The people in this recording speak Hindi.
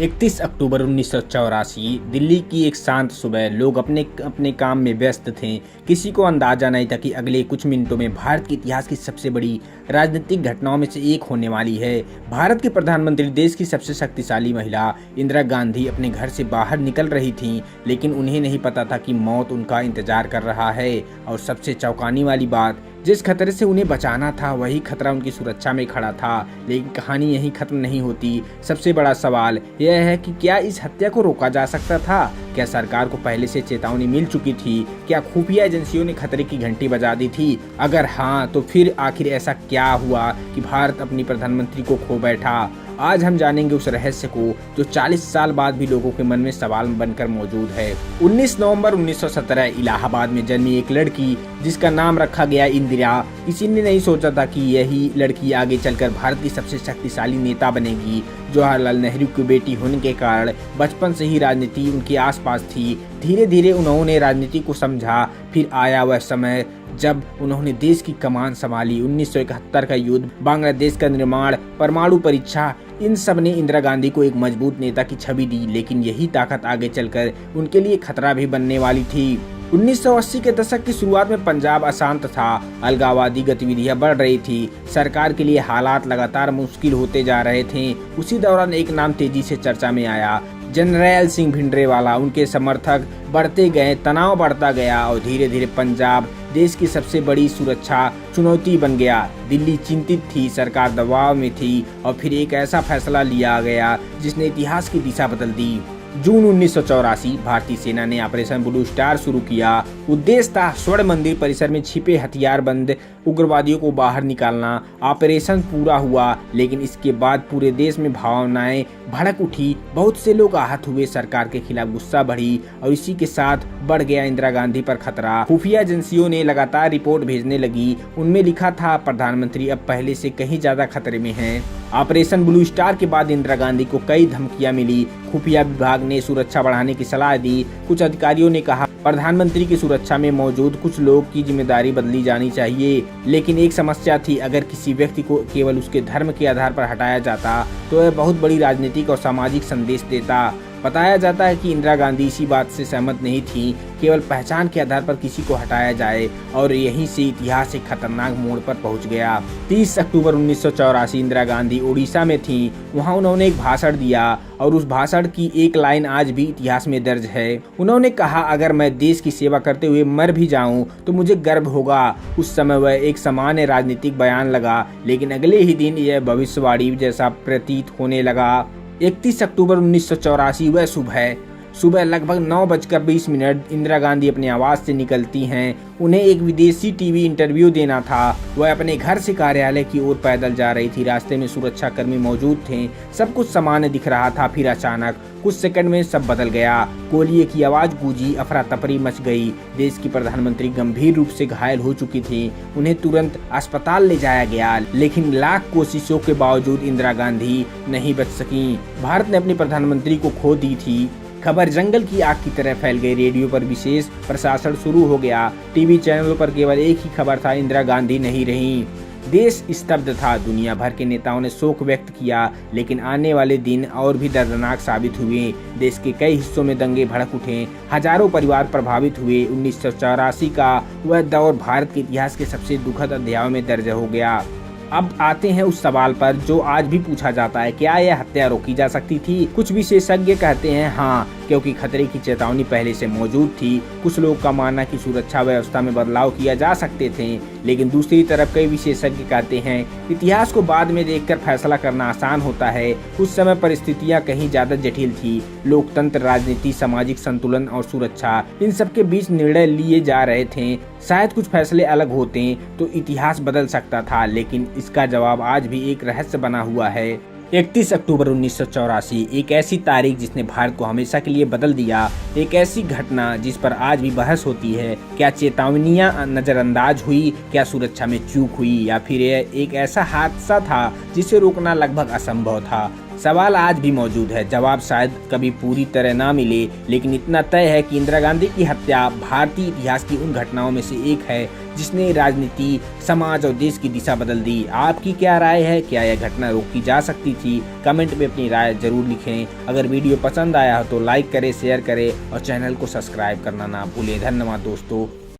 31 अक्टूबर 1984 दिल्ली की एक शांत सुबह। लोग अपने अपने काम में व्यस्त थे। किसी को अंदाजा नहीं था कि अगले कुछ मिनटों में भारत के इतिहास की सबसे बड़ी राजनीतिक घटनाओं में से एक होने वाली है। भारत के प्रधानमंत्री, देश की सबसे शक्तिशाली महिला इंदिरा गांधी अपने घर से बाहर निकल रही थीं, लेकिन उन्हें नहीं पता था कि मौत उनका इंतजार कर रहा है। और सबसे चौंकाने वाली बात, जिस खतरे से उन्हें बचाना था वही खतरा उनकी सुरक्षा में खड़ा था। लेकिन कहानी यहीं खत्म नहीं होती। सबसे बड़ा सवाल यह है कि क्या इस हत्या को रोका जा सकता था? क्या सरकार को पहले से चेतावनी मिल चुकी थी? क्या खुफिया एजेंसियों ने खतरे की घंटी बजा दी थी? अगर हाँ, तो फिर आखिर ऐसा क्या हुआ कि भारत अपनी प्रधानमंत्री को खो बैठा? आज हम जानेंगे उस रहस्य को जो 40 साल बाद भी लोगों के मन में सवाल बनकर मौजूद है। 19 नवंबर 1917 इलाहाबाद में जन्मी एक लड़की जिसका नाम रखा गया इंदिरा। किसी ने नहीं सोचा था कि यही लड़की आगे चलकर भारत की सबसे शक्तिशाली नेता बनेगी। जवाहरलाल नेहरू की बेटी होने के कारण बचपन से ही राजनीति उनके आसपास थी। धीरे धीरे उन्होंने राजनीति को समझा। फिर आया वह समय जब उन्होंने देश की कमान संभाली। 1971 का युद्ध, बांग्लादेश का निर्माण, परमाणु परीक्षा, इन सब ने इंदिरा गांधी को एक मजबूत नेता की छवि दी। लेकिन यही ताकत आगे चलकर उनके लिए खतरा भी बनने वाली थी। 1980 के दशक की शुरुआत में पंजाब अशांत था। अलगाववादी गतिविधियां बढ़ रही थी। सरकार के लिए हालात लगातार मुश्किल होते जा रहे थे। उसी दौरान एक नाम तेजी से चर्चा में आया, जनरल सिंह भिंडरावाला। उनके समर्थक बढ़ते गए, तनाव बढ़ता गया और धीरे धीरे पंजाब देश की सबसे बड़ी सुरक्षा चुनौती बन गया। दिल्ली चिंतित थी, सरकार दबाव में थी और फिर एक ऐसा फैसला लिया गया जिसने इतिहास की दिशा बदल दी। जून 1984 भारतीय सेना ने ऑपरेशन ब्लू स्टार शुरू किया। उद्देश्य था स्वर्ण मंदिर परिसर में छिपे हथियारबंद उग्रवादियों को बाहर निकालना। ऑपरेशन पूरा हुआ, लेकिन इसके बाद पूरे देश में भावनाएं भड़क उठी। बहुत से लोग आहत हुए, सरकार के खिलाफ गुस्सा बढ़ी और इसी के साथ बढ़ गया इंदिरा गांधी पर खतरा। खुफिया एजेंसियों ने लगातार रिपोर्ट भेजने लगी। उनमें लिखा था, प्रधानमंत्री अब पहले से कहीं ज्यादा खतरे में हैं। ऑपरेशन ब्लू स्टार के बाद इंदिरा गांधी को कई धमकियां मिली। खुफिया विभाग ने सुरक्षा बढ़ाने की सलाह दी। कुछ अधिकारियों ने कहा, प्रधानमंत्री की सुरक्षा में मौजूद कुछ लोग की जिम्मेदारी बदली जानी चाहिए। लेकिन एक समस्या थी, अगर किसी व्यक्ति को केवल उसके धर्म के आधार पर हटाया जाता तो यह बहुत बड़ी राजनीतिक और सामाजिक संदेश देता। बताया जाता है कि इंदिरा गांधी इसी बात से सहमत नहीं थी, केवल पहचान के आधार पर किसी को हटाया जाए, और यहीं से इतिहास एक खतरनाक मोड़ पर पहुंच गया। 30 अक्टूबर 1984 इंदिरा गांधी उड़ीसा में थीं। वहां उन्होंने एक भाषण दिया और उस भाषण की एक लाइन आज भी इतिहास में दर्ज है। उन्होंने कहा, अगर मैं देश की सेवा करते हुए मर भी जाऊं तो मुझे गर्व होगा। उस समय वह एक सामान्य राजनीतिक बयान लगा, लेकिन अगले ही दिन यह भविष्यवाणी जैसा प्रतीत होने लगा। 31 अक्टूबर 1984 वह सुबह लगभग 9:20 इंदिरा गांधी अपने आवास से निकलती हैं। उन्हें एक विदेशी टीवी इंटरव्यू देना था। वह अपने घर से कार्यालय की ओर पैदल जा रही थी। रास्ते में सुरक्षा कर्मी मौजूद थे। सब कुछ सामान्य दिख रहा था। फिर अचानक कुछ सेकंड में सब बदल गया। गोलियों की आवाज गूंजी, अफरा तफरी मच गई। देश की प्रधानमंत्री गंभीर रूप से घायल हो चुकी थी। उन्हें तुरंत अस्पताल ले जाया गया, लेकिन लाख कोशिशों के बावजूद इंदिरा गांधी नहीं बच सकी। भारत ने अपनी प्रधानमंत्री को खो दी थी। खबर जंगल की आग की तरह फैल गई। रेडियो पर विशेष प्रसारण शुरू हो गया। टीवी चैनलों पर केवल एक ही खबर था, इंदिरा गांधी नहीं रही। देश स्तब्ध था। दुनिया भर के नेताओं ने शोक व्यक्त किया, लेकिन आने वाले दिन और भी दर्दनाक साबित हुए। देश के कई हिस्सों में दंगे भड़क उठे। हजारों परिवार प्रभावित हुए। 1984 का वह दौर भारत के इतिहास के सबसे दुखद अध्यायों में दर्ज हो गया। अब आते हैं उस सवाल पर जो आज भी पूछा जाता है, क्या यह हत्या रोकी जा सकती थी? कुछ विशेषज्ञ कहते हैं हाँ, क्योंकि खतरे की चेतावनी पहले से मौजूद थी। कुछ लोग का मानना कि सुरक्षा व्यवस्था में बदलाव किया जा सकते थे, लेकिन दूसरी तरफ कई विशेषज्ञ कहते हैं इतिहास को बाद में देखकर फैसला करना आसान होता है। उस समय परिस्थितियां कहीं ज्यादा जटिल थी। लोकतंत्र, राजनीति, सामाजिक संतुलन और सुरक्षा, इन सब के बीच निर्णय लिए जा रहे थे। शायद कुछ फैसले अलग होते तो इतिहास बदल सकता था, लेकिन इसका जवाब आज भी एक रहस्य बना हुआ है। 31 अक्टूबर 1984 एक ऐसी तारीख जिसने भारत को हमेशा के लिए बदल दिया। एक ऐसी घटना जिस पर आज भी बहस होती है। क्या चेतावनियां नजरअंदाज हुई? क्या सुरक्षा में चूक हुई? या फिर यह एक ऐसा हादसा था जिसे रोकना लगभग असंभव था? सवाल आज भी मौजूद है, जवाब शायद कभी पूरी तरह ना मिले, लेकिन इतना तय है कि इंदिरा गांधी की हत्या भारतीय इतिहास की उन घटनाओं में से एक है जिसने राजनीति, समाज और देश की दिशा बदल दी। आपकी क्या राय है? क्या यह घटना रोकी जा सकती थी? कमेंट में अपनी राय जरूर लिखें। अगर वीडियो पसंद आया हो तो लाइक करें, शेयर करें और चैनल को सब्सक्राइब करना ना भूलें। धन्यवाद दोस्तों।